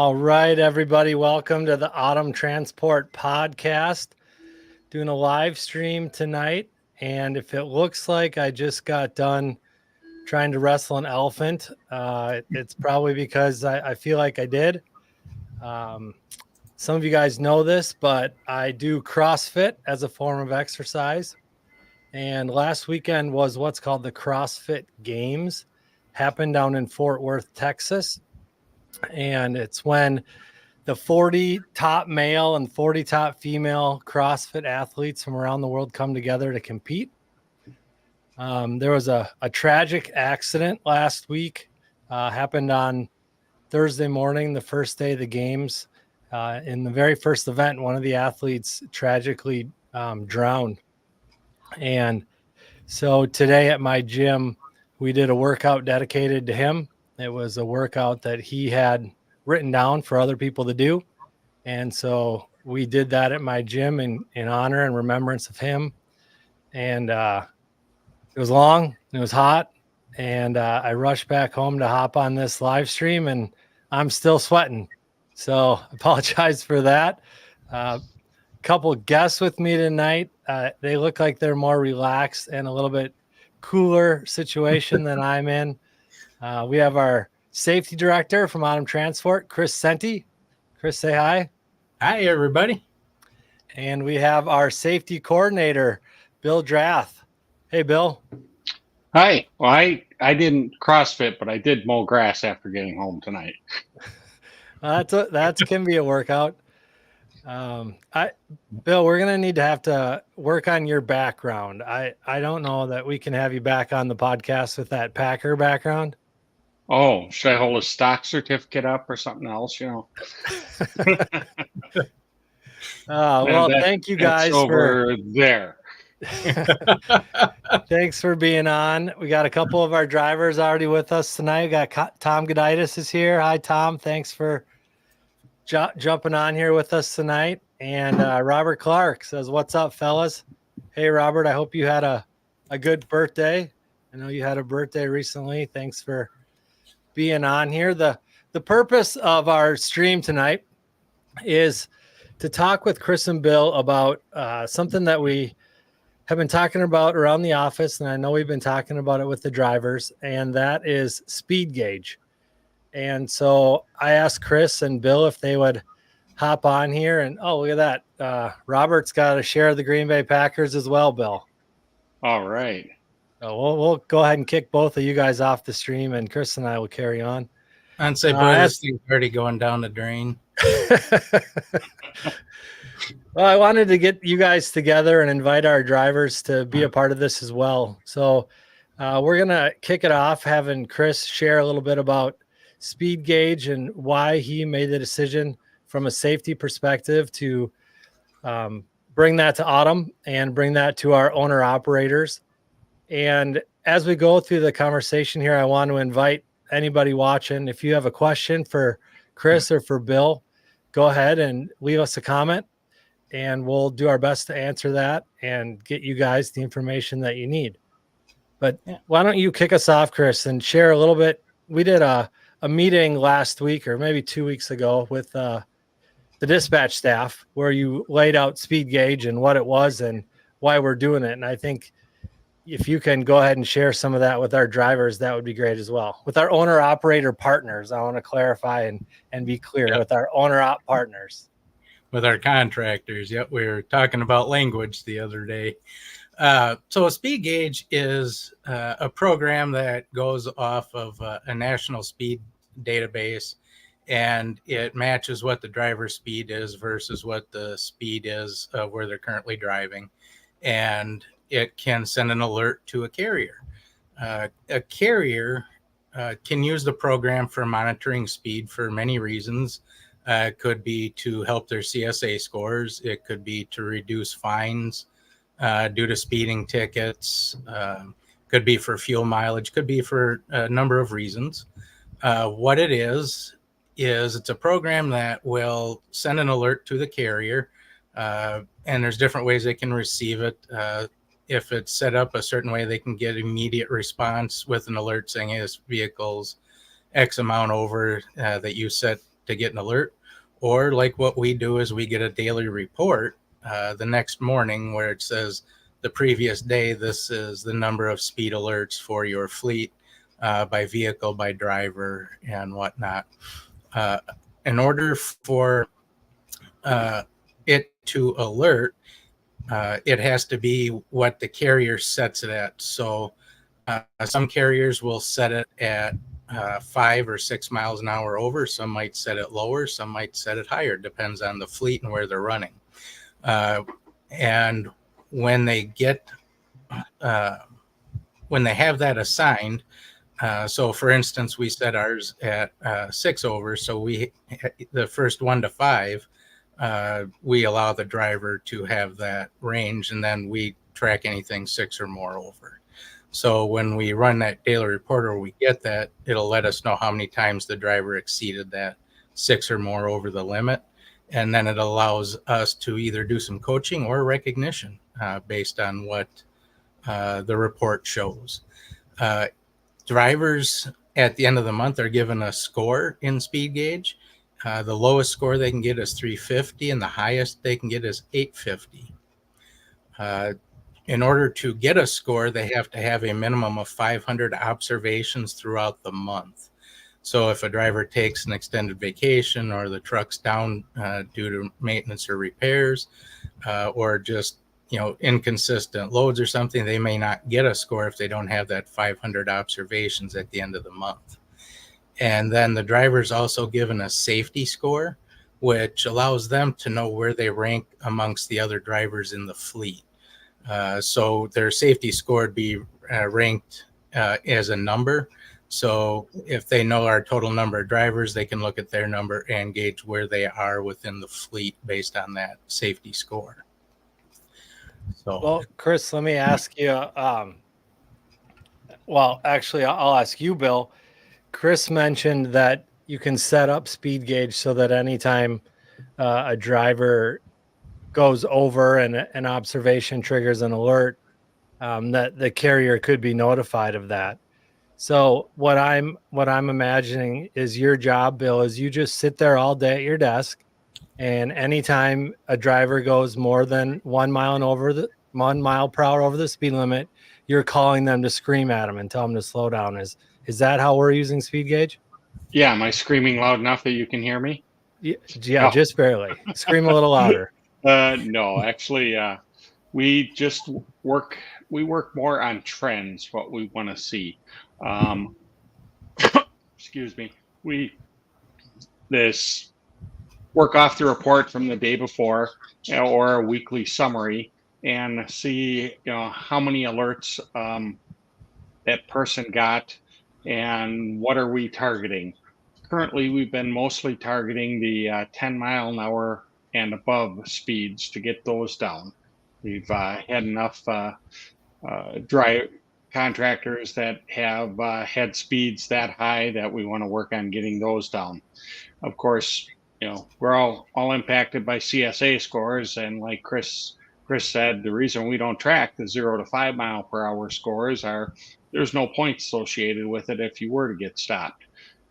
All right, everybody, welcome to the Autumn Transport Podcast. Doing a live stream tonight, and if it looks like I just got done trying to wrestle an elephant, it's probably because I feel like I did. Some of you guys know this, but I do CrossFit as a form of exercise. And last weekend was what's called the CrossFit Games, happened down in Fort Worth, Texas. And it's when the 40 top male and 40 top female CrossFit athletes from around the world come together to compete. There was a tragic accident last week, happened on Thursday morning, the first day of the games. In the very first event, one of the athletes tragically drowned. And so today at my gym, we did a workout dedicated to him. It was a workout that he had written down for other people to do. And so we did that at my gym in honor and remembrance of him. And it was long, it was hot, and I rushed back home to hop on this live stream, and I'm still sweating. So I apologize for that. Couple guests with me tonight. They look like they're more relaxed and a little bit cooler situation than I'm in. We have our safety director from Autumn Transport, Chris Senty. Chris, say hi. Hi, everybody. And we have our safety coordinator, Bill Drath. Hey, Bill. Hi. Well, I didn't CrossFit, but I did mow grass after getting home tonight. That can be a workout. Bill, we're gonna need to have to work on your background. I don't know that we can have you back on the podcast with that Packer background. Oh, should I hold a stock certificate up or something else? Well, thank you guys over there. Thanks for being on. We got a couple of our drivers already with us tonight. We got Tom Goditis is here. Hi, Tom. Thanks for jumping on here with us tonight. And Robert Clark says, "What's up, fellas?" Hey, Robert. I hope you had a good birthday. I know you had a birthday recently. Thanks for being on here. The purpose of our stream tonight is to talk with Chris and Bill about something that we have been talking about around the office, and I know we've been talking about it with the drivers, and that is speed gauge. And so I asked Chris and Bill if they would hop on here, and oh, look at that. Robert's got a share of the Green Bay Packers as well, Bill. All right. So we'll go ahead and kick both of you guys off the stream, and Chris and I will carry on. I'd say, boy, this thing's already going down the drain. Well, I wanted to get you guys together and invite our drivers to be a part of this as well. So we're going to kick it off having Chris share a little bit about speed gauge and why he made the decision from a safety perspective to bring that to Autumn and bring that to our owner operators. And as we go through the conversation here, I want to invite anybody watching, if you have a question for Chris or for Bill, go ahead and leave us a comment, and we'll do our best to answer that and get you guys the information that you need. But why don't you kick us off, Chris, and share a little bit. We did a meeting last week or maybe 2 weeks ago with the dispatch staff where you laid out speed gauge and what it was and why we're doing it. And I think if you can go ahead and share some of that with our drivers, that would be great as well. With our owner operator partners, I want to clarify and be clear with our owner op partners. With our contractors. Yep. We were talking about language the other day. So a speed gauge is a program that goes off of a national speed database, and it matches what the driver's speed is versus what the speed is where they're currently driving. And it can send an alert to a carrier. A carrier can use the program for monitoring speed for many reasons. It could be to help their CSA scores. It could be to reduce fines due to speeding tickets. Could be for fuel mileage. Could be for a number of reasons. What it is it's a program that will send an alert to the carrier, and there's different ways they can receive it. If it's set up a certain way, they can get immediate response with an alert saying, hey, this vehicle's X amount over that you set to get an alert, or like what we do is we get a daily report the next morning where it says the previous day, this is the number of speed alerts for your fleet by vehicle, by driver, and whatnot. In order for it to alert, it has to be what the carrier sets it at. So some carriers will set it at 5 or 6 miles an hour over. Some might set it lower. Some might set it higher. Depends on the fleet and where they're running. And when they get when they have that assigned, so for instance, we set ours at 6 over. So the first 1 to 5, we allow the driver to have that range, and then we track anything 6 or more over. So when we run that daily report or we get that, it'll let us know how many times the driver exceeded that 6 or more over the limit. And then it allows us to either do some coaching or recognition based on what the report shows. Drivers at the end of the month are given a score in speed gauge. The lowest score they can get is 350, and the highest they can get is 850. In order to get a score, they have to have a minimum of 500 observations throughout the month. So if a driver takes an extended vacation, or the truck's down due to maintenance or repairs, or just inconsistent loads or something, they may not get a score if they don't have that 500 observations at the end of the month. And then the driver's also given a safety score, which allows them to know where they rank amongst the other drivers in the fleet. So their safety score would be ranked as a number. So if they know our total number of drivers, they can look at their number and gauge where they are within the fleet based on that safety score. So, well, Chris, let me ask you. Well, actually, I'll ask you, Bill. Chris mentioned that you can set up speed gauge so that anytime a driver goes over and an observation triggers an alert, that the carrier could be notified of that. So what I'm imagining is your job, Bill, is you just sit there all day at your desk, and anytime a driver goes more than 1 mile per hour over the speed limit, you're calling them to scream at them and tell them to slow down. Is that how we're using speed gauge? Yeah, am I screaming loud enough that you can hear me? Yeah, No. Just barely. Scream a little louder. No, actually, we just work more on trends, what we want to see. Excuse me. We work off the report from the day before, or a weekly summary, and see how many alerts that person got and what are we targeting. Currently, we've been mostly targeting the 10 mile an hour and above speeds to get those down. We've had enough dry contractors that have had speeds that high that we want to work on getting those down. Of course, we're all impacted by CSA scores, and like Chris said, the reason we don't track the 0 to 5 mile per hour scores are there's no points associated with it if you were to get stopped.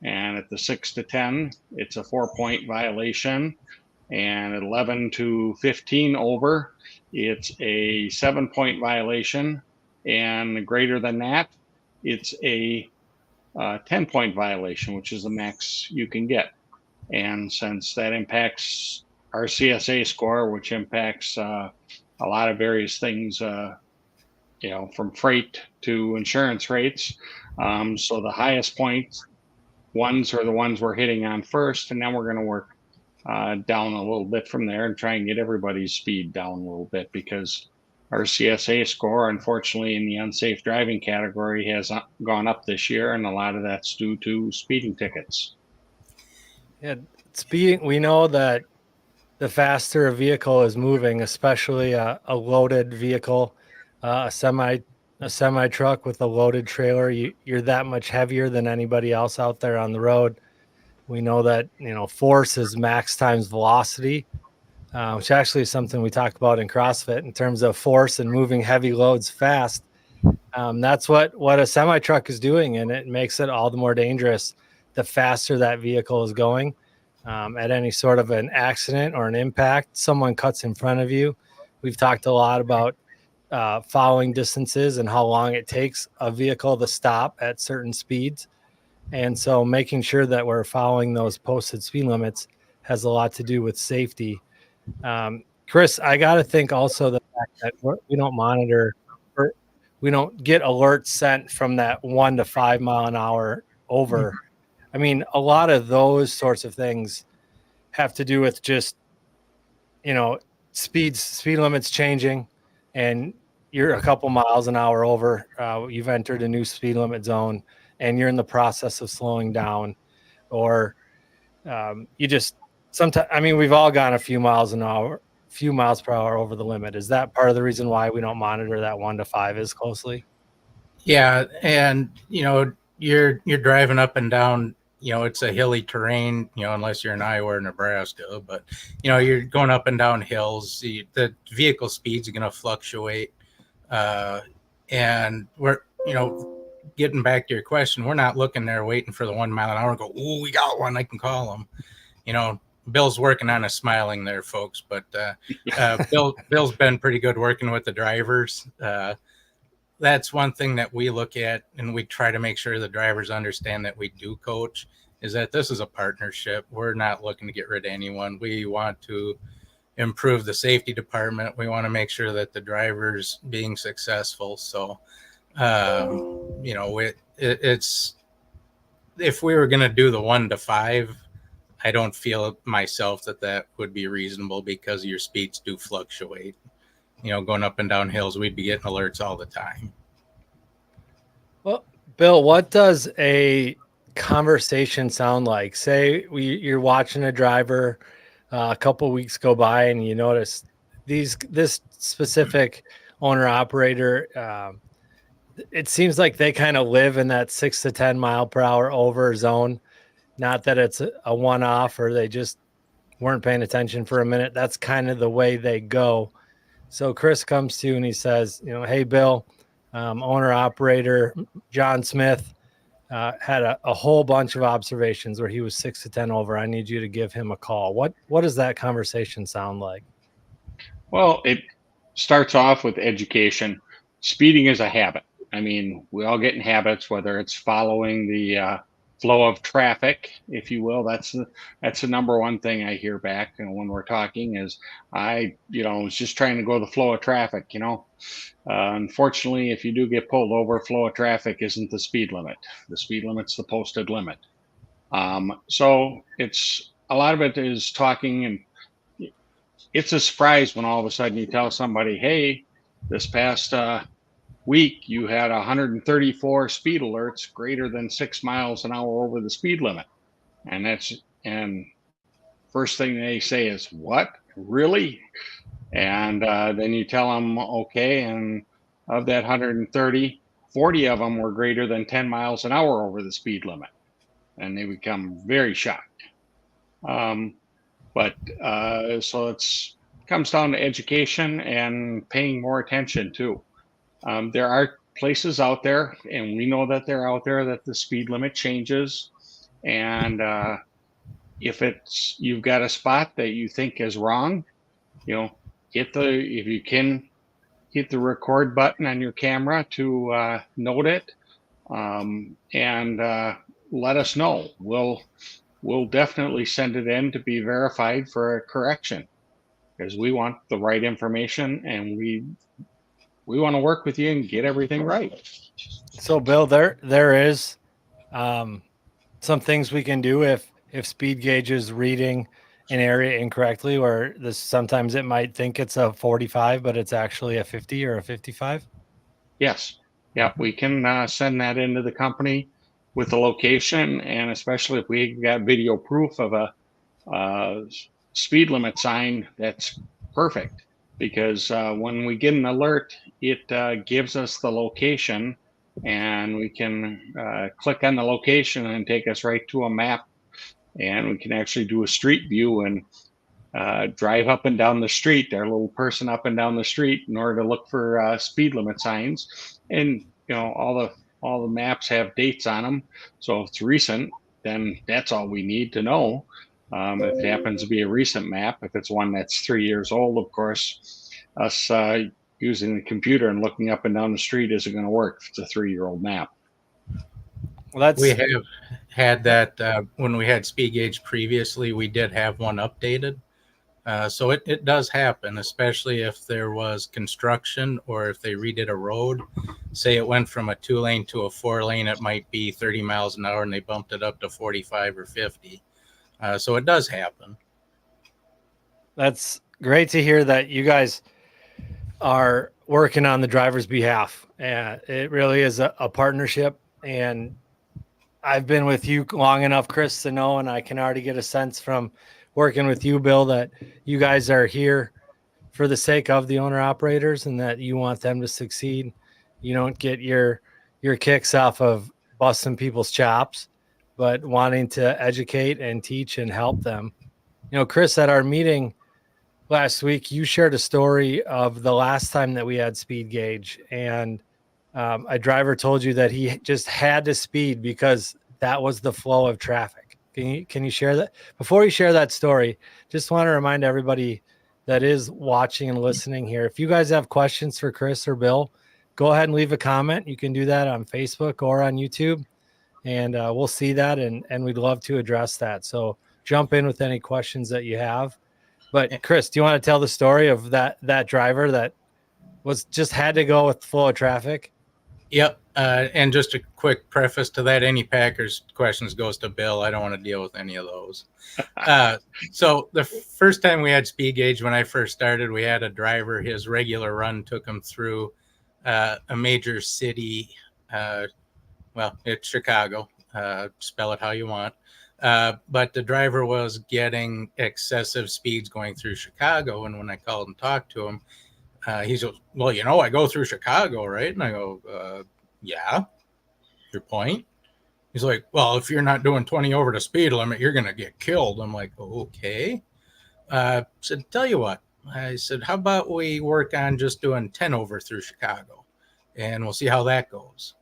And at the 6 to 10, it's a 4-point violation. And at 11 to 15 over, it's a 7-point violation. And greater than that, it's a 10-point violation, which is the max you can get. And since that impacts our CSA score, which impacts a lot of various things, from freight to insurance rates, so the highest point ones are the ones we're hitting on first, and then we're going to work down a little bit from there and try and get everybody's speed down a little bit, because our CSA score, unfortunately, in the unsafe driving category has gone up this year, and a lot of that's due to speeding tickets. Yeah, speeding. We know that the faster a vehicle is moving, especially a loaded vehicle, a semi truck with a loaded trailer, you're that much heavier than anybody else out there on the road. We know that force is max times velocity, which actually is something we talk about in CrossFit in terms of force and moving heavy loads fast. That's what a semi truck is doing, and it makes it all the more dangerous the faster that vehicle is going. at any sort of an accident or an impact, someone cuts in front of you. We've talked a lot about following distances and how long it takes a vehicle to stop at certain speeds. And so making sure that we're following those posted speed limits has a lot to do with safety. Chris, I got to think also the fact that we don't monitor, or we don't get alerts sent from that 1 to 5 mile an hour over. I mean, a lot of those sorts of things have to do with just, speed limits changing, and you're a couple miles an hour over. You've entered a new speed limit zone, and you're in the process of slowing down, or you just sometimes. I mean, we've all gone a few miles per hour over the limit. Is that part of the reason why we don't monitor that 1 to 5 as closely? Yeah, and you're driving up and down. It's a hilly terrain. Unless you're in Iowa or Nebraska, but you're going up and down hills. The vehicle speeds are going to fluctuate, and we're getting back to your question. We're not looking there waiting for the 1 mile an hour and go, oh, we got one. I can call them. Bill's working on a smiling there, folks, but Bill's been pretty good working with the drivers. That's one thing that we look at, and we try to make sure the drivers understand that we do coach, is that this is a partnership. We're not looking to get rid of anyone. We want to improve the safety department. We want to make sure that the drivers being successful. So, it's if we were going to do the 1 to 5, I don't feel myself that would be reasonable, because your speeds do fluctuate. Going up and down hills, we'd be getting alerts all the time. Well, Bill, what does a conversation sound like? Say you're watching a driver, a couple of weeks go by, and you notice this specific owner operator. It seems like they kind of live in that 6 to 10 mile per hour over zone. Not that it's a one-off, or they just weren't paying attention for a minute. That's kind of the way they go. So Chris comes to you and he says, hey, Bill, owner operator John Smith had a whole bunch of observations where he was 6 to 10 over. I need you to give him a call. What does that conversation sound like? Well, it starts off with education. Speeding is a habit. I mean, we all get in habits, whether it's following the flow of traffic, if you will. That's the number one thing I hear back when we're talking is I was just trying to go the flow of traffic. Unfortunately, if you do get pulled over, flow of traffic isn't the speed limit. The speed limit's the posted limit. So it's a lot of it is talking, and it's a surprise when all of a sudden you tell somebody, hey, this past week you had 134 speed alerts greater than 6 miles an hour over the speed limit, and first thing they say is, what, really? And then you tell them, okay, and of that 130, 40 of them were greater than 10 miles an hour over the speed limit, and they become very shocked. So it's comes down to education and paying more attention too. There are places out there, and we know that they're out there, that the speed limit changes. And if you've got a spot that you think is wrong, if you can hit the record button on your camera to note it, and let us know. We'll definitely send it in to be verified for a correction, because we want the right information, and we want to work with you and get everything right. So, Bill, there is some things we can do if speed gauge is reading an area incorrectly, where sometimes it might think it's a 45, but it's actually a 50 or a 55. Yes. Yeah, we can send that into the company with the location, and especially if we got video proof of a speed limit sign, that's perfect. Because when we get an alert, it gives us the location, and we can click on the location and take us right to a map, and we can actually do a street view and drive up and down the street, our little person up and down the street, in order to look for speed limit signs. And all the maps have dates on them, so if it's recent, then that's all we need to know. If it happens to be a recent map, if it's one that's 3 years old, of course, us using the computer and looking up and down the street isn't going to work if it's a 3-year-old map. Well, We have had that when we had speed gauge previously, we did have one updated. So it does happen, especially if there was construction or if they redid a road. Say it went from a 2-lane to a 4-lane, it might be 30 miles an hour and they bumped it up to 45 or 50. So it does happen. That's great to hear that you guys are working on the driver's behalf. And it really is a partnership. And I've been with you long enough, Chris, to know, and I can already get a sense from working with you, Bill, that you guys are here for the sake of the owner operators and that you want them to succeed. You don't get your kicks off of busting people's chops, but wanting to educate and teach and help them. You know, Chris, at our meeting last week, you shared a story of the last time that we had speed gauge, and a driver told you that he just had to speed because that was the flow of traffic. Can you share that? Before you share that story, just want to remind everybody that is watching and listening here, if you guys have questions for Chris or Bill, go ahead and leave a comment. You can do that on Facebook or on YouTube, and we'll see that, and we'd love to address that. So jump in with any questions that you have. But Chris, do you want to tell the story of that driver that was just had to go with the flow of traffic? Yep. And just a quick preface to that, any Packers questions goes to Bill. I don't want to deal with any of those. So the first time we had speed gauge, when I first started, we had a driver, his regular run took him through a major city. Well, it's Chicago, spell it how you want. But the driver was getting excessive speeds going through Chicago. And when I called and talked to him, he said, well, you know, I go through Chicago, right? And I go, yeah, your point? He's like, well, if you're not doing 20 over the speed limit, you're going to get killed. I'm like, okay. I said, tell you what, I said, how about we work on just doing 10 over through Chicago and we'll see how that goes.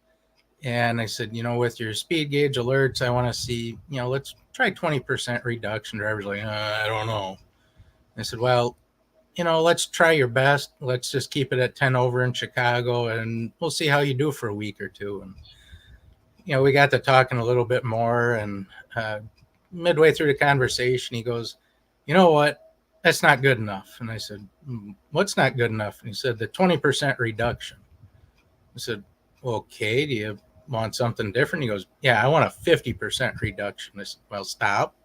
And I said, you know, with your speed gauge alerts, I want to see, you know, let's try 20% reduction. Driver's like, I don't know. I said, well, you know, let's try your best. Let's just keep it at 10 over in Chicago and we'll see how you do for a week or two. And, you know, we got to talking a little bit more, and midway through the conversation, he goes, you know what? That's not good enough. And I said, what's not good enough? And he said, the 20% reduction. I said, okay, do you want something different? He goes, yeah, I want a 50% reduction. I said, well, stop.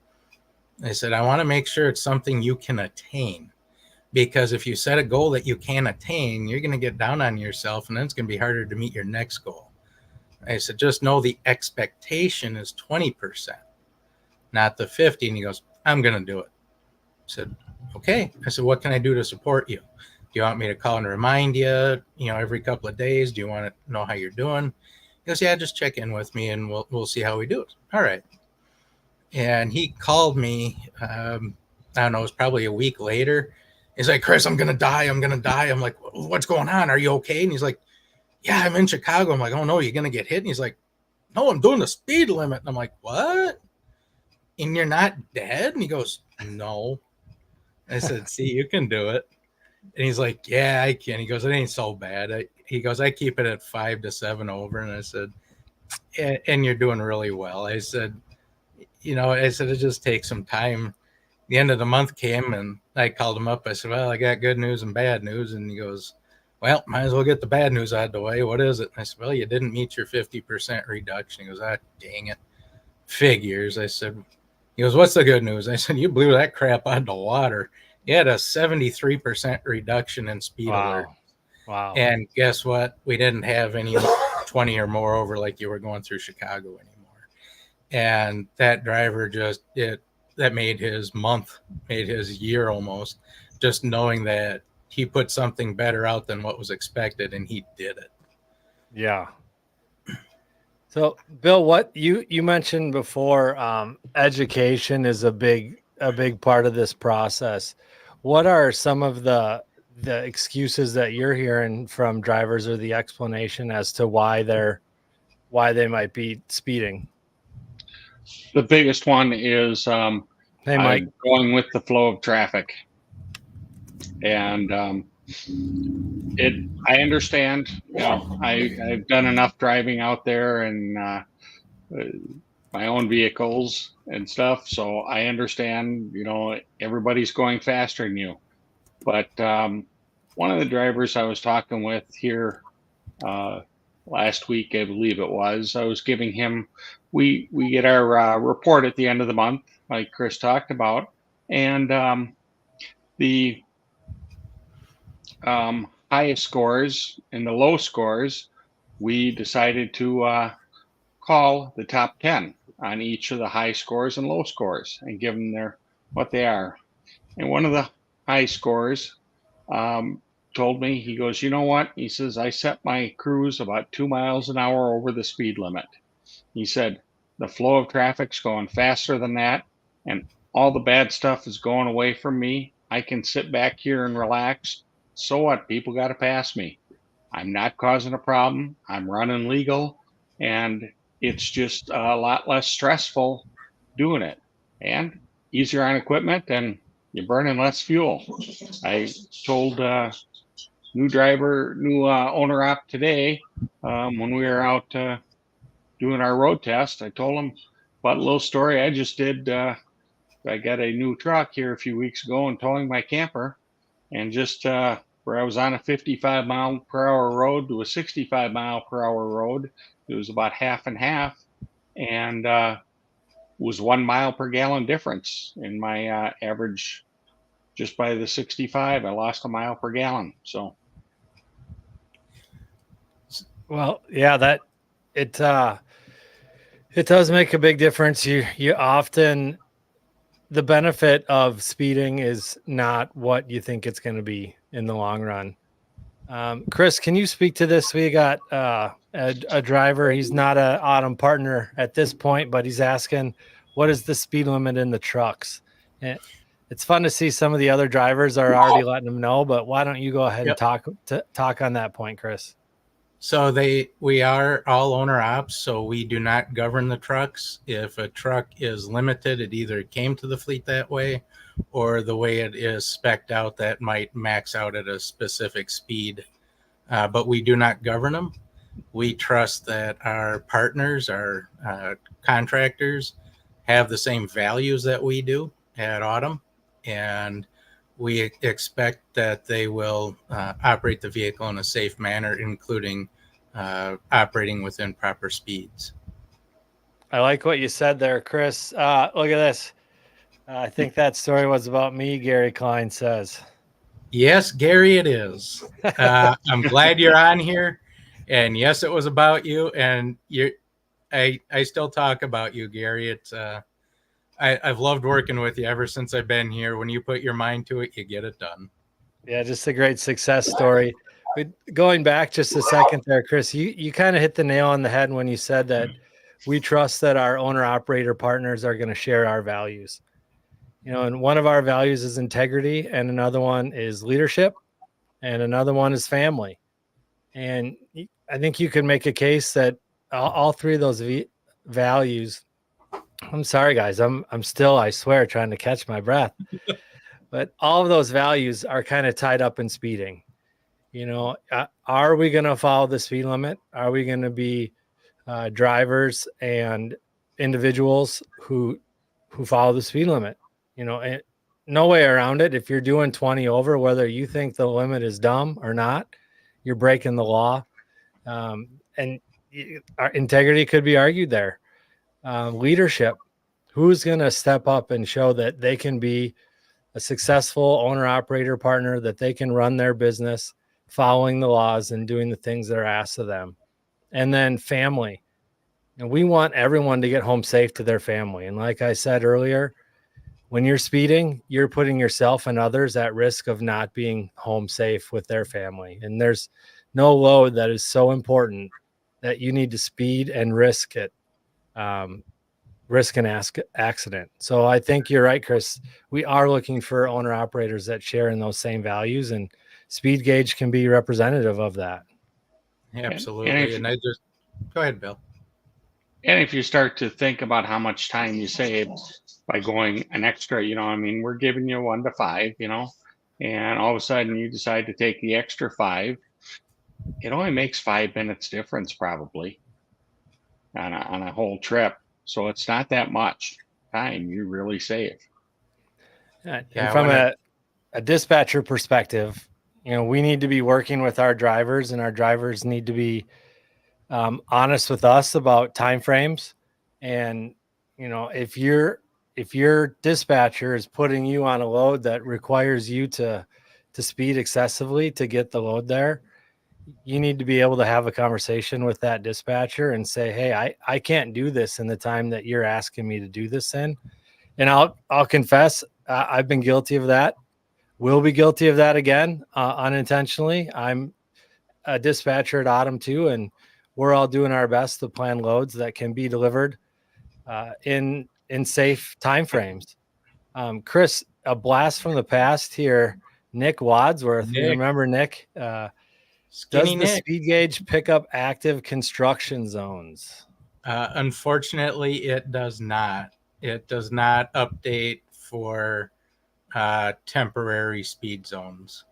I said, I want to make sure it's something you can attain. Because if you set a goal that you can't attain, you're going to get down on yourself, and then it's going to be harder to meet your next goal. I said, just know the expectation is 20%, not the 50. And he goes, I'm going to do it. I said, okay. I said, what can I do to support you? Do you want me to call and remind you, you know, every couple of days? Do you want to know how you're doing? He goes, yeah, just check in with me and we'll see how we do it. All right. And he called me, I don't know, it was probably a week later. He's like, Chris, I'm going to die. I'm going to die. I'm like, what's going on? Are you okay? And he's like, yeah, I'm in Chicago. I'm like, oh no, you're going to get hit. And he's like, no, I'm doing the speed limit. And I'm like, what? And you're not dead? And he goes, no. I said, see, you can do it. And he's like, yeah, I can. He goes, it ain't so bad. He goes, I keep it at 5 to 7 over. And I said, and you're doing really well. I said, you know, I said, it just takes some time. The end of the month came and I called him up. I said, well, I got good news and bad news. And he goes, well, might as well get the bad news out of the way. What is it? And I said, well, you didn't meet your 50% reduction. He goes, dang it. Figures. I said, he goes, what's the good news? I said, you blew that crap out of the water. You had a 73% reduction in speed alert. Wow. And guess what? We didn't have any 20 or more over like you were going through Chicago anymore. And that driver that made his month, made his year almost, just knowing that he put something better out than what was expected, and he did it. Yeah. So, Bill, what you mentioned before, education is a big part of this process. What are some of the excuses that you're hearing from drivers, or the explanation as to why they might be speeding? The biggest one is Hey, Mike. I'm going with the flow of traffic. And I understand, I've done enough driving out there and my own vehicles and stuff. So I understand, everybody's going faster than you. But one of the drivers I was talking with here last week, I believe it was, I was giving him, we get our report at the end of the month, like Chris talked about. And the highest scores and the low scores, we decided to call the top 10 on each of the high scores and low scores and give them what they are. And one of the high scores told me, he goes, you know what? He says, I set my cruise about 2 miles an hour over the speed limit. He said, the flow of traffic's going faster than that, and all the bad stuff is going away from me. I can sit back here and relax. So what? People got to pass me. I'm not causing a problem. I'm running legal, and it's just a lot less stressful doing it, and easier on equipment, and you're burning less fuel. I told new owner op today, when we were out doing our road test, I told him about a little story I just did. I got a new truck here a few weeks ago and towing my camper, and just where I was on a 55 mile per hour road to a 65 mile per hour road, it was about half and half, and was 1 mile per gallon difference in my average. Just by the 65, I lost a mile per gallon. So, Well, yeah, that it does make a big difference. You often, the benefit of speeding is not what you think it's going to be in the long run. Chris, can you speak to this? We got a driver. He's not an Autumn partner at this point, but he's asking, what is the speed limit in the trucks? And it's fun to see some of the other drivers are already letting them know, but why don't you go ahead and talk on that point, Chris? So we are all owner ops, so we do not govern the trucks. If a truck is limited, it either came to the fleet that way, or the way it is spec'd out, that might max out at a specific speed. But we do not govern them. We trust that our partners, our contractors, have the same values that we do at Autumn, and we expect that they will operate the vehicle in a safe manner, including operating within proper speeds. I like what you said there, Chris. Look at this. I think that story was about me, Gary Klein says. Yes, Gary, it is. I'm glad you're on here. And yes, it was about you. And I still talk about you, Gary. It's I've loved working with you ever since I've been here. When you put your mind to it, you get it done. Yeah, just a great success story. But going back just a second there, Chris, you kind of hit the nail on the head when you said that we trust that our owner-operator partners are going to share our values. And one of our values is integrity, and another one is leadership, and another one is family. And I think you could make a case that all three of those values. I'm sorry, guys. I'm still, I swear, trying to catch my breath. But all of those values are kind of tied up in speeding. Are we going to follow the speed limit? Are we going to be drivers and individuals who follow the speed limit? And no way around it. If you're doing 20 over, whether you think the limit is dumb or not, you're breaking the law. And our integrity could be argued there. Leadership, who's going to step up and show that they can be a successful owner-operator partner, that they can run their business following the laws and doing the things that are asked of them. And then family. And we want everyone to get home safe to their family. And like I said earlier, when you're speeding, you're putting yourself and others at risk of not being home safe with their family. And there's no load that is so important that you need to speed and risk it. Risk an accident. So I think you're right, Chris. We are looking for owner operators that share in those same values, and speed gauge can be representative of that. Absolutely. And I just go ahead, Bill. And if you start to think about how much time you save, by going an extra, I mean, we're giving you 1 to 5, and all of a sudden you decide to take the extra 5. It only makes 5 minutes difference probably on a whole trip. So it's not that much time you really save. And Yeah, from when a dispatcher perspective, we need to be working with our drivers, and our drivers need to be honest with us about timeframes. And if your dispatcher is putting you on a load that requires you to speed excessively to get the load there, you need to be able to have a conversation with that dispatcher and say, hey, I can't do this in the time that you're asking me to do this in. And I'll confess, I've been guilty of that. Will be guilty of that again, unintentionally. I'm a dispatcher at Autumn too, and we're all doing our best to plan loads that can be delivered in safe timeframes. Chris, a blast from the past here. Nick Wadsworth, you remember Nick? Does the Nick. speed gauge pick up active construction zones? Unfortunately, it does not. It does not update for temporary speed zones.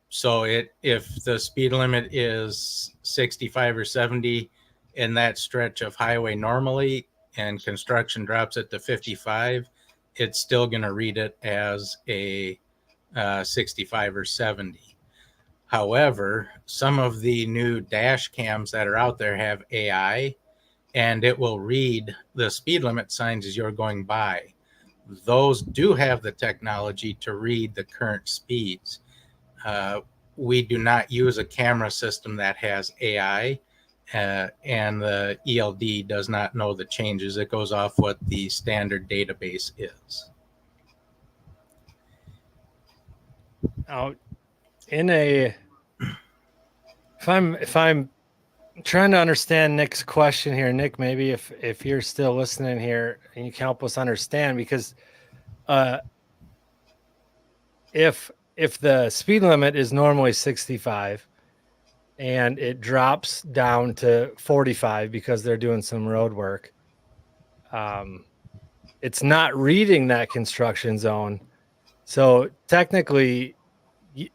So if the speed limit is 65 or 70 in that stretch of highway normally, and construction drops it to 55, it's still going to read it as a 65 or 70. However, some of the new dash cams that are out there have AI, and it will read the speed limit signs as you're going by. Those do have the technology to read the current speeds. We do not use a camera system that has AI, and the ELD does not know the changes. It goes off what the standard database is. Now, if I'm trying to understand Nick's question here, Nick, maybe if you're still listening here and you can help us understand, because if the speed limit is normally 65 and it drops down to 45 because they're doing some road work, it's not reading that construction zone. So technically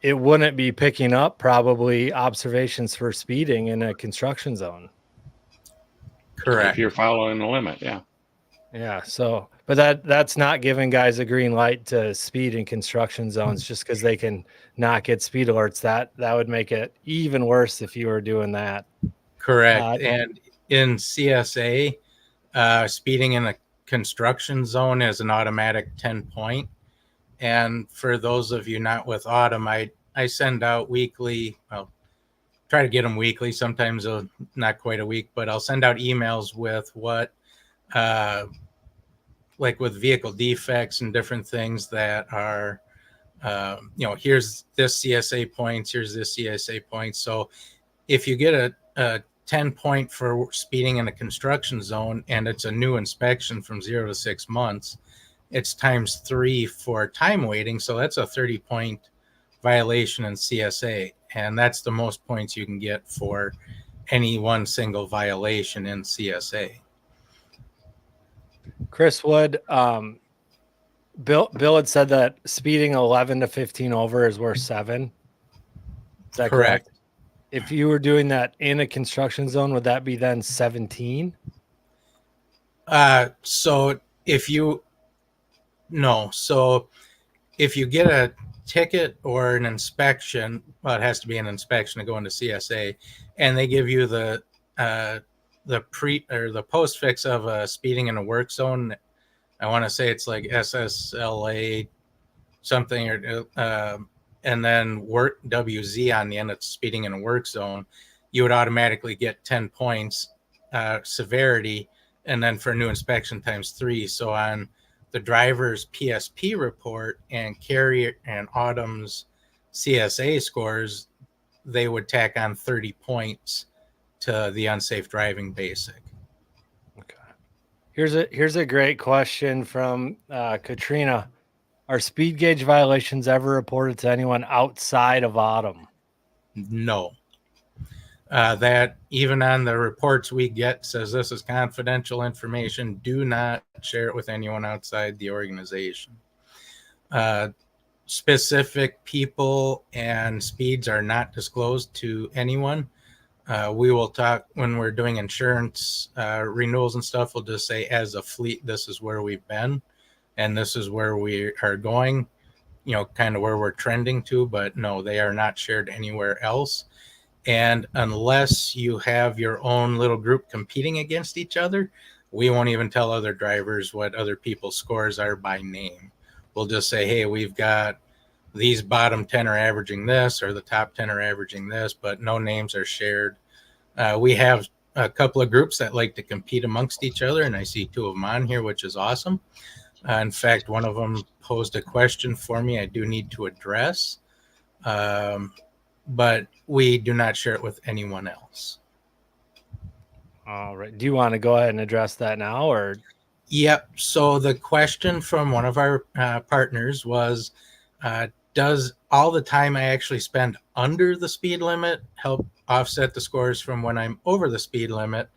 it wouldn't be picking up probably observations for speeding in a construction zone. Correct. If you're following the limit, yeah. Yeah. So, but that's not giving guys a green light to speed in construction zones just because they can not get speed alerts. That would make it even worse if you were doing that. Correct. And in CSA, speeding in a construction zone is an automatic 10-point. And for those of you not with Autumn, I send out weekly, well, try to get them weekly, sometimes not quite a week, but I'll send out emails with what, like with vehicle defects and different things that are, here's this CSA points, here's this CSA points. So if you get a 10-point for speeding in a construction zone and it's a new inspection from 0 to 6 months, it's times 3 for time waiting. So that's a 30-point violation in CSA. And that's the most points you can get for any one single violation in CSA. Chris Wood, Bill had said that speeding 11 to 15 over is worth 7. Is that correct? If you were doing that in a construction zone, would that be then 17? So if you get a ticket or an inspection, well, it has to be an inspection to go into CSA, and they give you the post fix of speeding in a work zone. I want to say it's like SSLA something, or and then work WZ on the end of speeding in a work zone, you would automatically get 10 points severity, and then for a new inspection times 3. So on the driver's PSP report and Carrier and Autumn's CSA scores, they would tack on 30 points to the unsafe driving basic. Okay. Here's a great question from Katrina. Are speed gauge violations ever reported to anyone outside of Autumn? No. that even on the reports we get says this is confidential information. Do not share it with anyone outside the organization. Specific people and speeds are not disclosed to anyone. We will talk when we're doing insurance renewals and stuff. We'll just say, as a fleet, this is where we've been, and this is where we are going. Kind of where we're trending to. But no, they are not shared anywhere else. And unless you have your own little group competing against each other, we won't even tell other drivers what other people's scores are by name. We'll just say, hey, we've got these bottom 10 are averaging this, or the top 10 are averaging this, but no names are shared. We have a couple of groups that like to compete amongst each other, and I see two of them on here, which is awesome. In fact, one of them posed a question for me I do need to address, but we do not share it with anyone else. All right. Do you want to go ahead and address that now, or? Yep. So the question from one of our partners was, does all the time I actually spend under the speed limit help offset the scores from when I'm over the speed limit?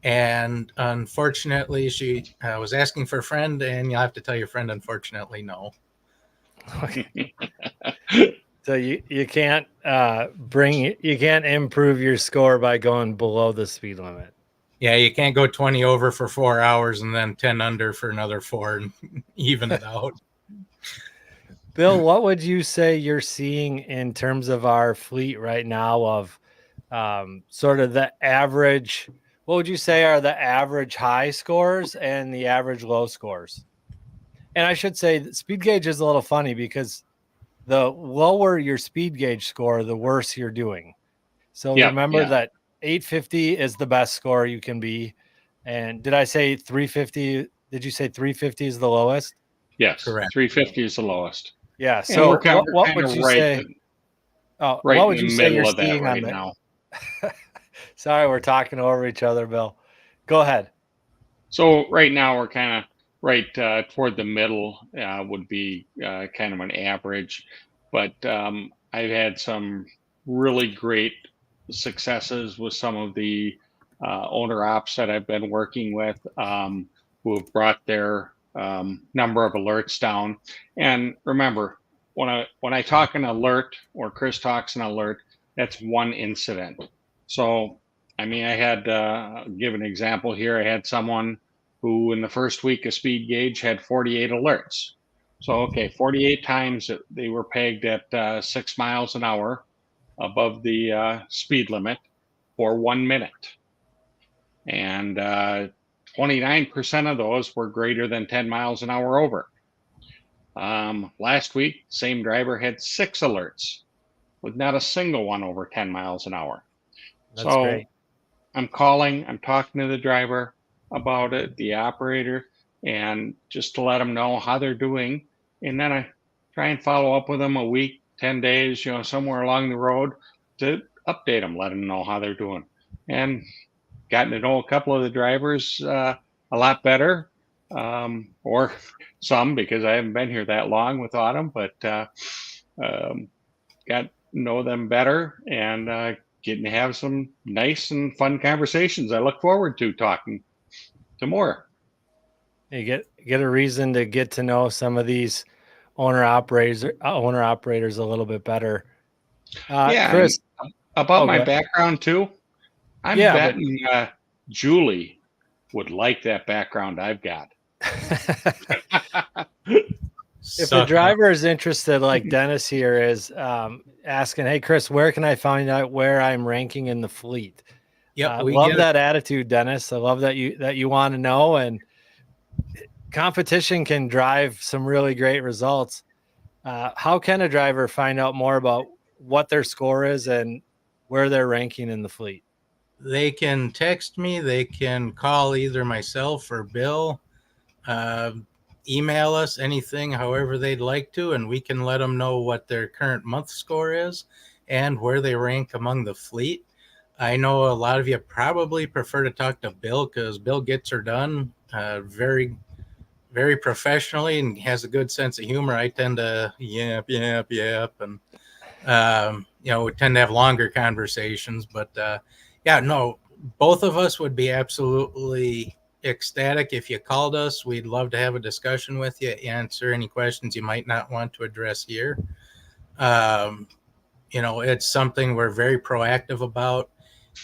And unfortunately, she was asking for a friend, and you'll have to tell your friend, unfortunately, no. Okay. So you can't you can't improve your score by going below the speed limit. Yeah, you can't go 20 over for 4 hours and then 10 under for another 4 and even it out. Bill, what would you say you're seeing in terms of our fleet right now of sort of the average? What would you say are the average high scores and the average low scores? And I should say that speed gauge is a little funny because the lower your speed gauge score, the worse you're doing. So remember that 850 is the best score you can be. And did I say 350? Did you say 350 is the lowest? Yes, correct. 350 is the lowest. Yeah. So what would you say? Right what would in you the say middle you're of that seeing right on now. Sorry, we're talking over each other, Bill. Go ahead. So right now we're kind of right toward the middle would be kind of an average, but I've had some really great successes with some of the owner ops that I've been working with who have brought their number of alerts down. And remember, when I talk an alert or Chris talks an alert, that's one incident. So I mean, I had give an example here. I had someone who in the first week of speed gauge had 48 alerts. So, okay, 48 times they were pegged at 6 miles an hour above the speed limit for 1 minute. And 29% of those were greater than 10 miles an hour over. Last week, same driver had 6 alerts with not a single one over 10 miles an hour. That's great. I'm calling, I'm talking to the driver about it, the operator, and just to let them know how they're doing. And then I try and follow up with them a week, 10 days, somewhere along the road to update them, let them know how they're doing. And gotten to know a couple of the drivers a lot better, or some because I haven't been here that long with Autumn, but got to know them better and getting to have some nice and fun conversations. I look forward to talking to more. You get a reason to get to know some of these owner operators a little bit better. Chris, about my background too. I'm betting Julie would like that background I've got. If the driver is interested, like Dennis here is asking, hey, Chris, where can I find out where I'm ranking in the fleet? Yep, love that attitude, Dennis. I love that you want to know, and competition can drive some really great results. How can a driver find out more about what their score is and where they're ranking in the fleet? They can text me. They can call either myself or Bill. Email us anything, however they'd like to, and we can let them know what their current month score is and where they rank among the fleet. I know a lot of you probably prefer to talk to Bill because Bill gets her done very, very professionally and has a good sense of humor. I tend to yap, and We tend to have longer conversations, but yeah, no, both of us would be absolutely ecstatic if you called us. We'd love to have a discussion with you, answer any questions you might not want to address here. It's something we're very proactive about.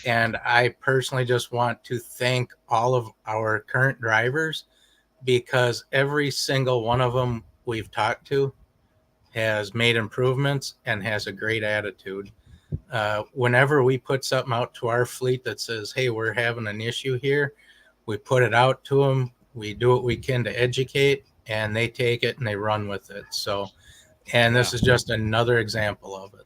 And I personally just want to thank all of our current drivers, because every single one of them we've talked to has made improvements and has a great attitude. Whenever we put something out to our fleet that says, hey, we're having an issue here, we put it out to them. We do what we can to educate, and they take it and they run with it. So, and this is just another example of it.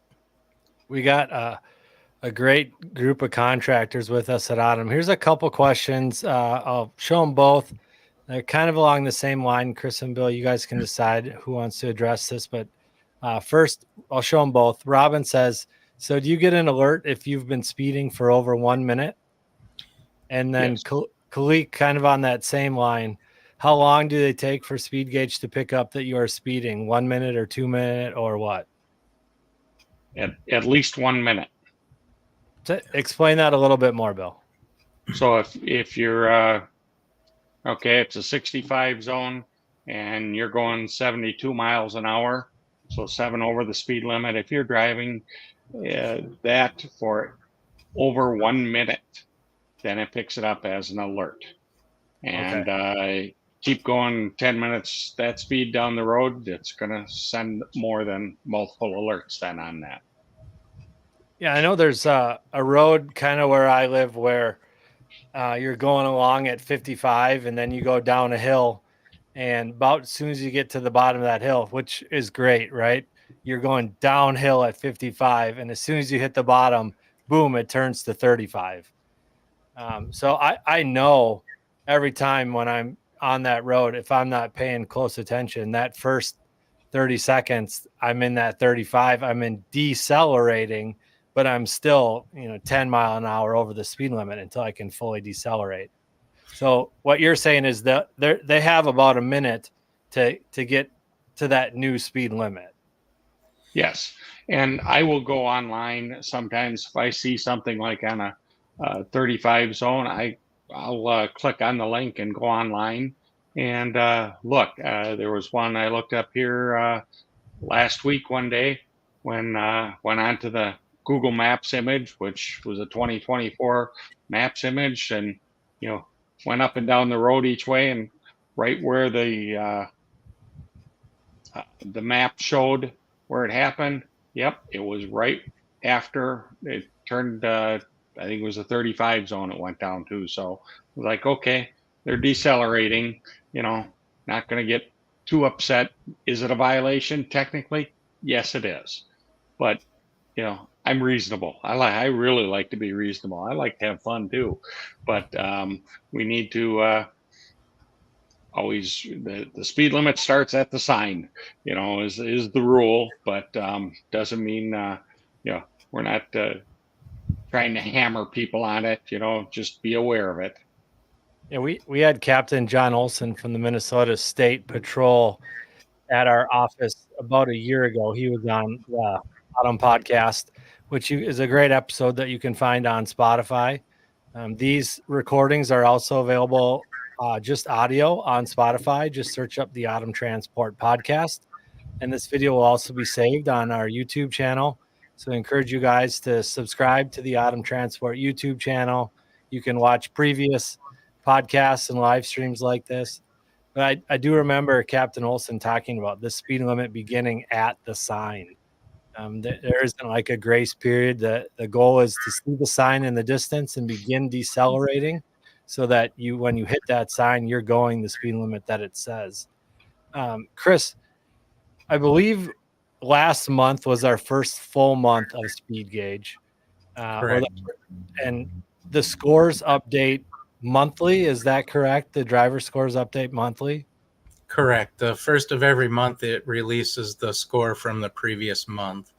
We got a great group of contractors with us at Autumn. Here's a couple questions. I'll show them both. They're kind of along the same line. Chris and Bill, you guys can decide who wants to address this. But first, I'll show them both. Robin says, so do you get an alert if you've been speeding for over 1 minute? And then yes. Kalik, kind of on that same line, how long do they take for speed gauge to pick up that you are speeding? 1 minute or 2 minute or what? At least 1 minute. Explain that a little bit more, Bill. So if you're it's a 65 zone and you're going 72 miles an hour, so 7 over the speed limit. If you're driving that for over 1 minute, then it picks it up as an alert. And keep going 10 minutes that speed down the road, it's going to send more than multiple alerts then on that. Yeah, I know there's a road kind of where I live where you're going along at 55 and then you go down a hill, and about as soon as you get to the bottom of that hill, which is great, right? You're going downhill at 55, and as soon as you hit the bottom, boom, it turns to 35. So I know every time when I'm on that road, if I'm not paying close attention, that first 30 seconds, I'm in that 35, I'm in decelerating, but I'm still, 10 mile an hour over the speed limit until I can fully decelerate. So what you're saying is that they have about a minute to get to that new speed limit. Yes. And I will go online sometimes if I see something like on a 35 zone, I'll click on the link and go online and look. There was one I looked up here last week one day when went on to the Google Maps image, which was a 2024 Maps image, and went up and down the road each way, and right where the map showed where it happened, yep, it was right after it turned. I think it was a 35 zone it went down to. So I was like, okay, they're decelerating. Not going to get too upset. Is it a violation technically? Yes, it is. But I'm reasonable. I really like to be reasonable. I like to have fun too, but we need to always the speed limit starts at the sign. Is the rule, but doesn't mean we're not trying to hammer people on it. Just be aware of it. Yeah, we had Captain John Olson from the Minnesota State Patrol at our office about a year ago. He was on the Autumn podcast, which is a great episode that you can find on Spotify. These recordings are also available just audio on Spotify. Just search up the Autumn Transport podcast. And this video will also be saved on our YouTube channel. So I encourage you guys to subscribe to the Autumn Transport YouTube channel. You can watch previous podcasts and live streams like this. But I do remember Captain Olson talking about the speed limit beginning at the sign. There isn't like a grace period. The goal is to see the sign in the distance and begin decelerating so that when you hit that sign, you're going the speed limit that it says. Chris, I believe last month was our first full month of speed gauge. Correct. And the scores update monthly. Is that correct? The driver scores update monthly? Correct. The first of every month, it releases the score from the previous month.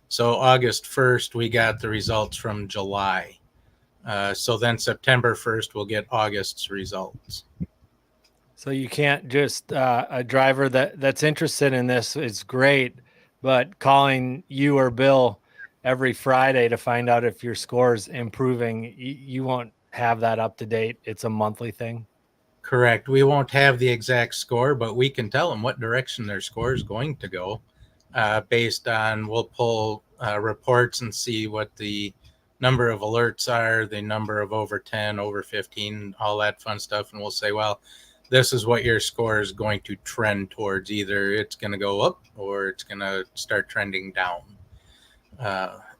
So August 1st, we got the results from July. So then September 1st, we'll get August's results. So you can't just, a driver that's interested in this is great, but calling you or Bill every Friday to find out if your score's improving, you won't have that up to date. It's a monthly thing. Correct. We won't have the exact score, but we can tell them what direction their score is going to go based on, we'll pull reports and see what the number of alerts are, the number of over 10, over 15, all that fun stuff. And we'll say, well, this is what your score is going to trend towards. Either it's going to go up or it's going to start trending down.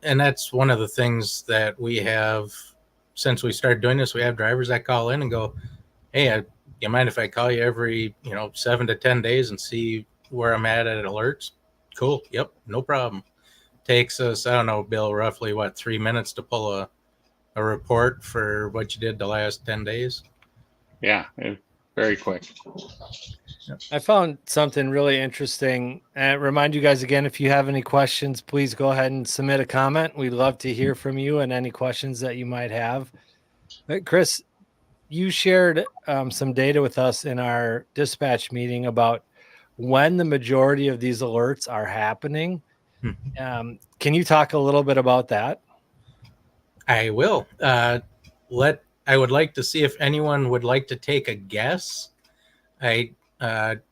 And that's one of the things that we have since we started doing this. We have drivers that call in and go, hey, you mind if I call you every 7 to 10 days and see where I'm at alerts? Cool. Yep, no problem. Takes us, I don't know, Bill, roughly 3 minutes to pull a report for what you did the last 10 days? Yeah, very quick. I found something really interesting. And remind you guys again, if you have any questions, please go ahead and submit a comment. We'd love to hear from you and any questions that you might have. But Chris, you shared some data with us in our dispatch meeting about when the majority of these alerts are happening. Can you talk a little bit about that? I will. I would like to see if anyone would like to take a guess. I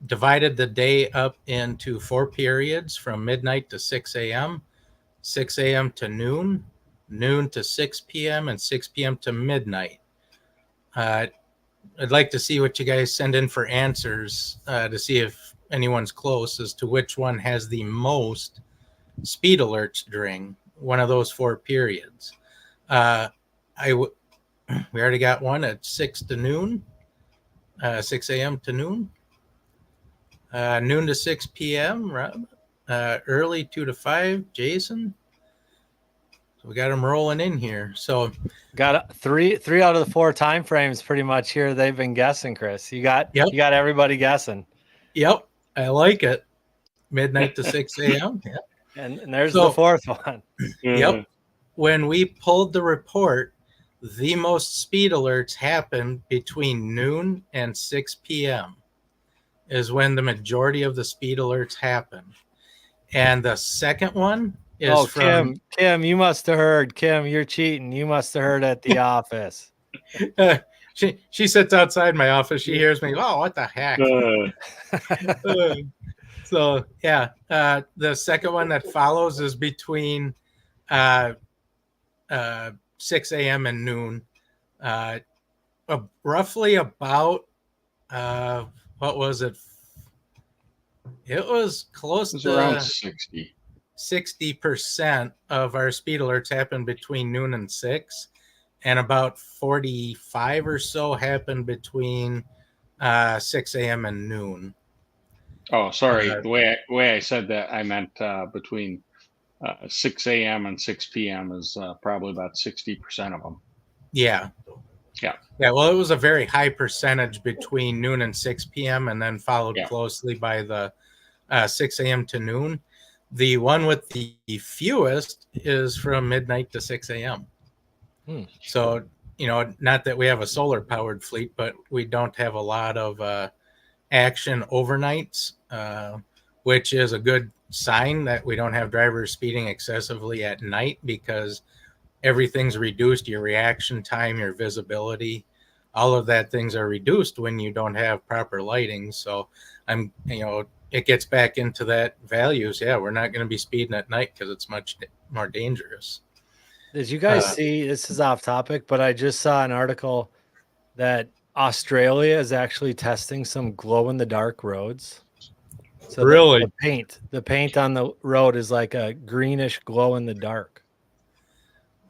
divided the day up into 4 periods from midnight to 6 a.m., 6 a.m. to noon, noon to 6 p.m., and 6 p.m. to midnight. I'd like to see what you guys send in for answers to see if anyone's close as to which one has the most speed alerts during one of those 4 periods. We already got one at 6 to noon, 6 a.m. to noon, noon to 6 p.m. Rob, early 2 to 5, Jason. So we got them rolling in here. So got three out of the 4 time frames pretty much here. They've been guessing, Chris. You got everybody guessing. Yep, I like it. Midnight to 6 a.m. Yeah. And there's the 4th one. Yep. When we pulled the report, the most speed alerts happened between noon and 6 p.m. is when the majority of the speed alerts happen. And the second one is from Kim, you must have heard. Kim, you're cheating. You must have heard at the office. She sits outside my office. She hears me. Oh, what the heck? So yeah, the second one that follows is between 6 a.m. and noon. Roughly about what was it? It was close to around 60% of our speed alerts happen between noon and 6, and about 45 or so happen between 6 a.m. and noon. Oh, sorry. The way I said that, I meant between 6 a.m. and 6 p.m. is probably about 60% of them. Yeah. Well, it was a very high percentage between noon and 6 p.m. and then followed closely by the 6 a.m. to noon. The one with the fewest is from midnight to 6 a.m. So, not that we have a solar powered fleet, but we don't have a lot of action overnights, which is a good sign that we don't have drivers speeding excessively at night, because everything's reduced. Your reaction time, your visibility, all of that things are reduced when you don't have proper lighting. So it gets back into that values. Yeah, we're not going to be speeding at night because it's much more dangerous. Did you guys see, this is off topic, but I just saw an article that Australia is actually testing some glow in the dark roads. So really, the paint on the road is like a greenish glow in the dark.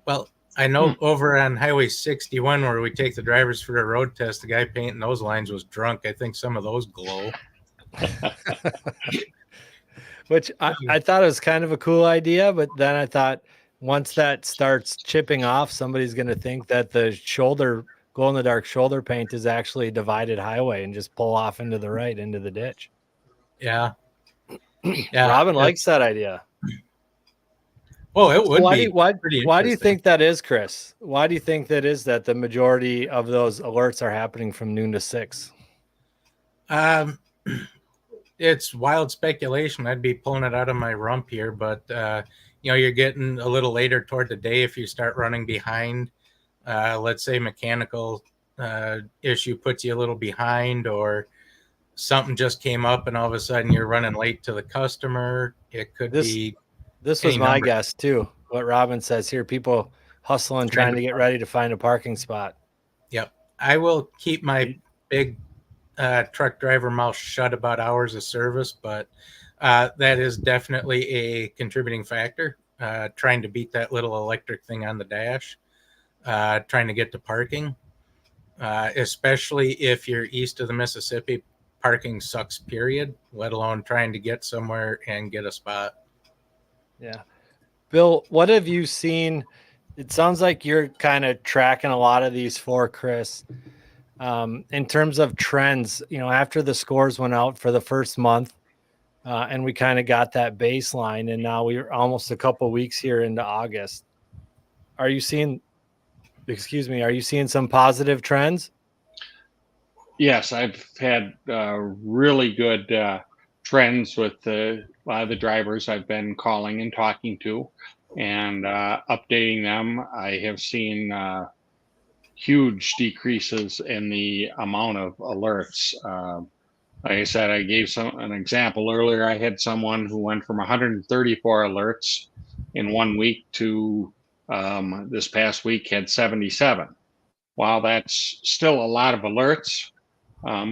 Well, I know over on Highway 61 where we take the drivers for a road test, the guy painting those lines was drunk. I think some of those glow. Which I thought it was kind of a cool idea, but then I thought once that starts chipping off, somebody's going to think that the glow in the dark shoulder paint is actually a divided highway and just pull off into the right into the ditch. Yeah. Robin likes that idea. Oh, it would be. Why do you think that is, Chris? Why do you think that is, that the majority of those alerts are happening from noon to 6? it's wild speculation. I'd be pulling it out of my rump here, but you're getting a little later toward the day if you start running behind. Let's say mechanical issue puts you a little behind, or something just came up and all of a sudden you're running late to the customer. It could be This was any my number. guess too. What Robin says here, people hustling, trying to get ready to find a parking spot. Yep. I will keep my big truck driver mouth shut about hours of service, but that is definitely a contributing factor. Trying to beat that little electric thing on the dash, trying to get to parking, especially if you're east of the Mississippi. Parking sucks, period, let alone trying to get somewhere and get a spot. Yeah. Bill, what have you seen? It sounds like you're kind of tracking a lot of these for Chris. In terms of trends, after the scores went out for the first month, and we kind of got that baseline, and now we're almost a couple weeks here into August. Are you seeing some positive trends? Yes, I've had really good trends with a lot of the drivers I've been calling and talking to and updating them. I have seen huge decreases in the amount of alerts. Like I said, I gave an example earlier. I had someone who went from 134 alerts in 1 week to this past week had 77. While that's still a lot of alerts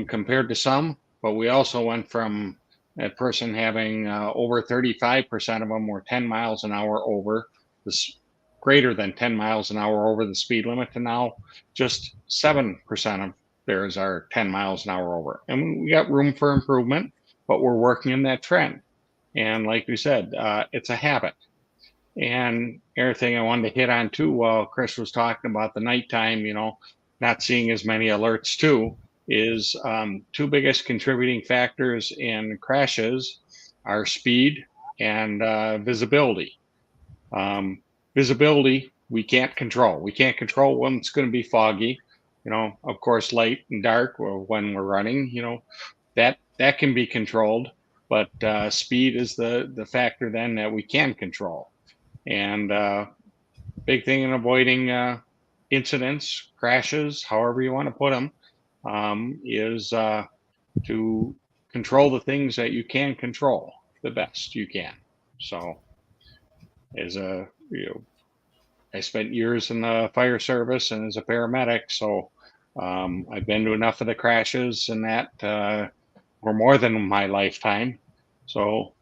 compared to some, but we also went from that person having over 35% of them were 10 miles an hour over this, greater than 10 miles an hour over the speed limit, to now just 7% of theirs are 10 miles an hour over. And we got room for improvement, but we're working in that trend. And like we said, it's a habit. And everything I wanted to hit on too, while Chris was talking about the nighttime, not seeing as many alerts too, is two biggest contributing factors in crashes are speed and visibility. Visibility, we can't control. We can't control when it's going to be foggy. Of course, light and dark, or when we're running, that can be controlled. But speed is the factor then that we can control. And big thing in avoiding incidents, crashes, however you want to put them, is to control the things that you can control the best you can. So I spent years in the fire service and as a paramedic, so I've been to enough of the crashes and that for more than my lifetime. So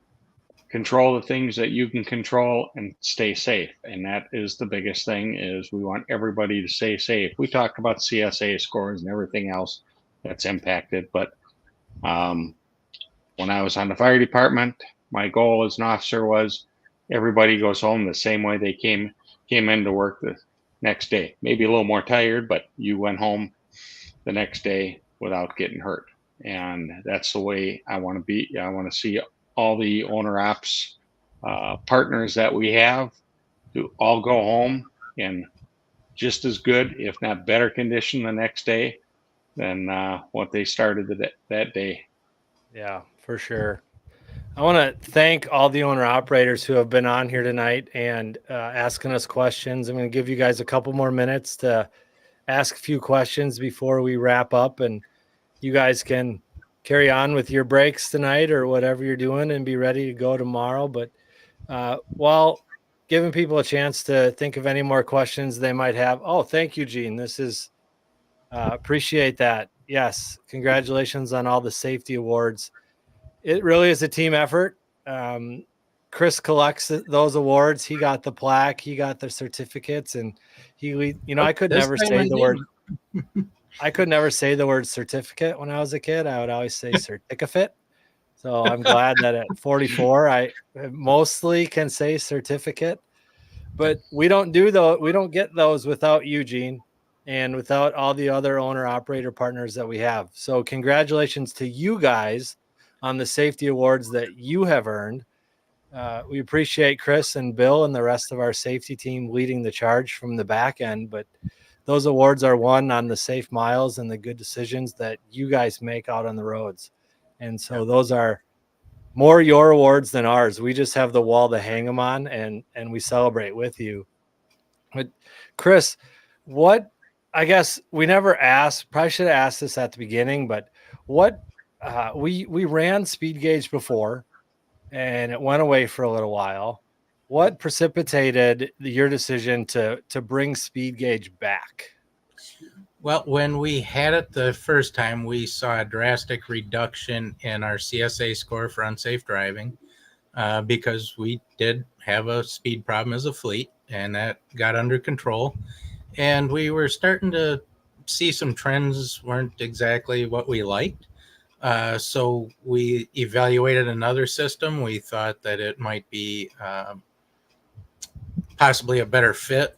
control the things that you can control and stay safe. And that is the biggest thing, is we want everybody to stay safe. We talked about CSA scores and everything else that's impacted. But when I was on the fire department, my goal as an officer was everybody goes home the same way they came into work the next day. Maybe a little more tired, but you went home the next day without getting hurt. And that's the way I want to be. I want to see all the owner ops partners that we have to all go home in just as good, if not better condition the next day than what they started that day. Yeah, for sure. I want to thank all the owner operators who have been on here tonight and asking us questions. I'm going to give you guys a couple more minutes to ask a few questions before we wrap up, and you guys can carry on with your breaks tonight or whatever you're doing and be ready to go tomorrow. But while giving people a chance to think of any more questions they might have. Oh, thank you, Gene. This is appreciate that. Yes. Congratulations on all the safety awards. It really is a team effort. Chris collects those awards. He got the plaque, he got the certificates, and I could never say the word. I could never say the word certificate when I was a kid. I would always say certificate. So I'm glad that at 44, I mostly can say certificate. But we don't get those without Eugene and without all the other owner operator partners that we have. So congratulations to you guys on the safety awards that you have earned. We appreciate Chris and Bill and the rest of our safety team leading the charge from the back end, but those awards are won on the safe miles and the good decisions that you guys make out on the roads. And so those are more your awards than ours. We just have the wall to hang them on, and we celebrate with you. But Chris, what, I guess we never asked, probably should have asked this at the beginning, but what, we ran speed gauge before and it went away for a little while. What precipitated your decision to bring speed gauge back? Well, when we had it the first time, we saw a drastic reduction in our CSA score for unsafe driving because we did have a speed problem as a fleet, and that got under control. And we were starting to see some trends weren't exactly what we liked. So we evaluated another system. We thought that it might be possibly a better fit.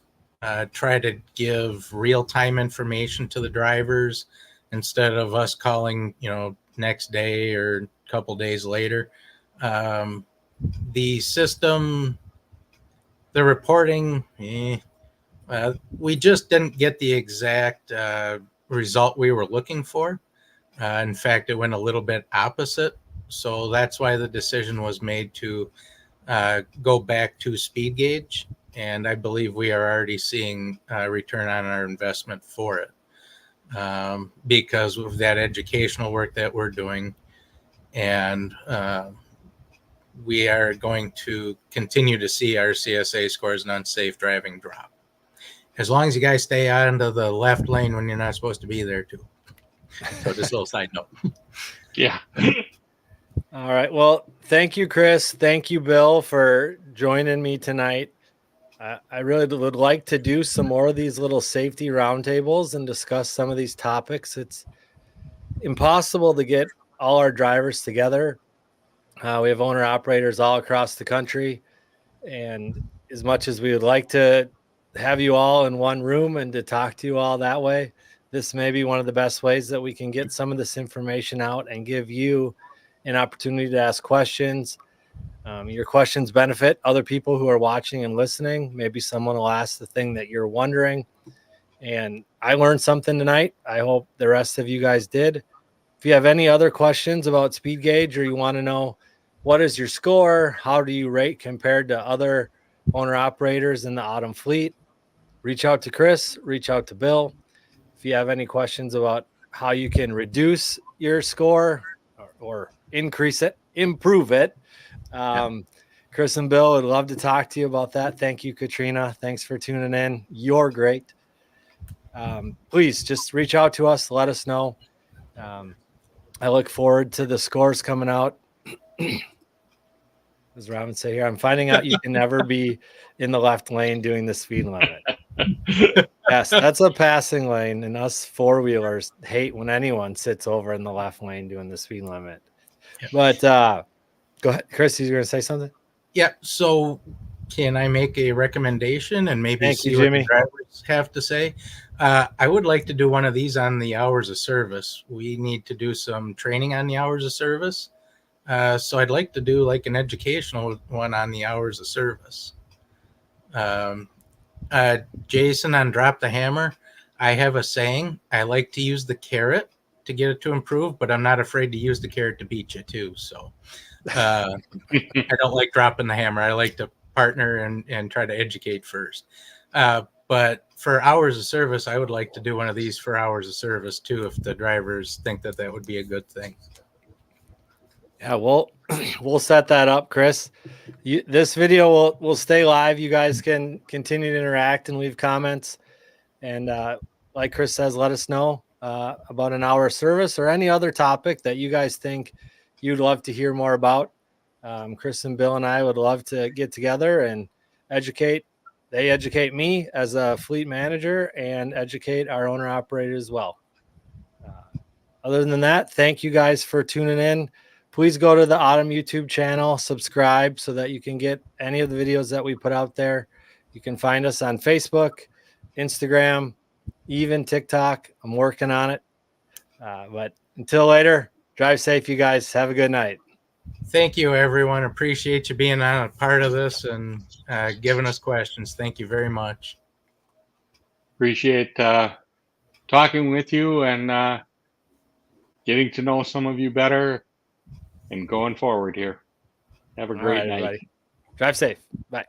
Try to give real-time information to the drivers instead of us calling, next day or a couple days later. The system, the reporting, we just didn't get the exact result we were looking for. In fact, it went a little bit opposite. So that's why the decision was made to go back to speed gauge. And I believe we are already seeing a return on our investment for it because of that educational work that we're doing. And we are going to continue to see our CSA scores and unsafe driving drop. As long as you guys stay out into the left lane when you're not supposed to be there too. So just a little side note. Yeah. All right. Well, thank you, Chris. Thank you, Bill, for joining me tonight. I really would like to do some more of these little safety roundtables and discuss some of these topics. It's impossible to get all our drivers together. We have owner operators all across the country. And as much as we would like to have you all in one room and to talk to you all that way, this may be one of the best ways that we can get some of this information out and give you an opportunity to ask questions. Your questions benefit other people who are watching and listening. Maybe someone will ask the thing that you're wondering. And I learned something tonight. I hope the rest of you guys did. If you have any other questions about speed gauge, or you want to know what is your score, how do you rate compared to other owner operators in the Autumn fleet, reach out to Chris, reach out to Bill. If you have any questions about how you can reduce your score or increase it, improve it, Chris and Bill would love to talk to you about that. Thank you, Katrina. Thanks for tuning in. You're great. Please just reach out to us. Let us know. I look forward to the scores coming out. As Robin say here, I'm finding out you can never be in the left lane doing the speed limit. Yes, that's a passing lane, and us four-wheelers hate when anyone sits over in the left lane doing the speed limit. Yeah. But go ahead, Chris, you're going to say something? Yeah. So can I make a recommendation and maybe Thank see you, what Jimmy. the drivers have to say? I would like to do one of these on the hours of service. We need to do some training on the hours of service. So I'd like to do like an educational one on the hours of service. Jason on Drop the Hammer, I have a saying. I like to use the carrot to get it to improve, but I'm not afraid to use the carrot to beat you too. So I don't like dropping the hammer. I like to partner and try to educate first. But for hours of service, I would like to do one of these for hours of service too, if the drivers think that that would be a good thing. Yeah, we'll set that up, Chris. This video will stay live. You guys can continue to interact and leave comments. And like Chris says, let us know about an hour of service or any other topic that you guys think you'd love to hear more about. Chris and Bill and I would love to get together and educate. They educate me as a fleet manager and educate our owner operator as well. Other than that, thank you guys for tuning in. Please go to the Autumn YouTube channel, subscribe so that you can get any of the videos that we put out there. You can find us on Facebook, Instagram, even TikTok. I'm working on it. But until later, drive safe, you guys. Have a good night. Thank you, everyone. Appreciate you being on a part of this and giving us questions. Thank you very much. Appreciate talking with you and getting to know some of you better and going forward here. Have a All great right, night. everybody. Drive safe. Bye.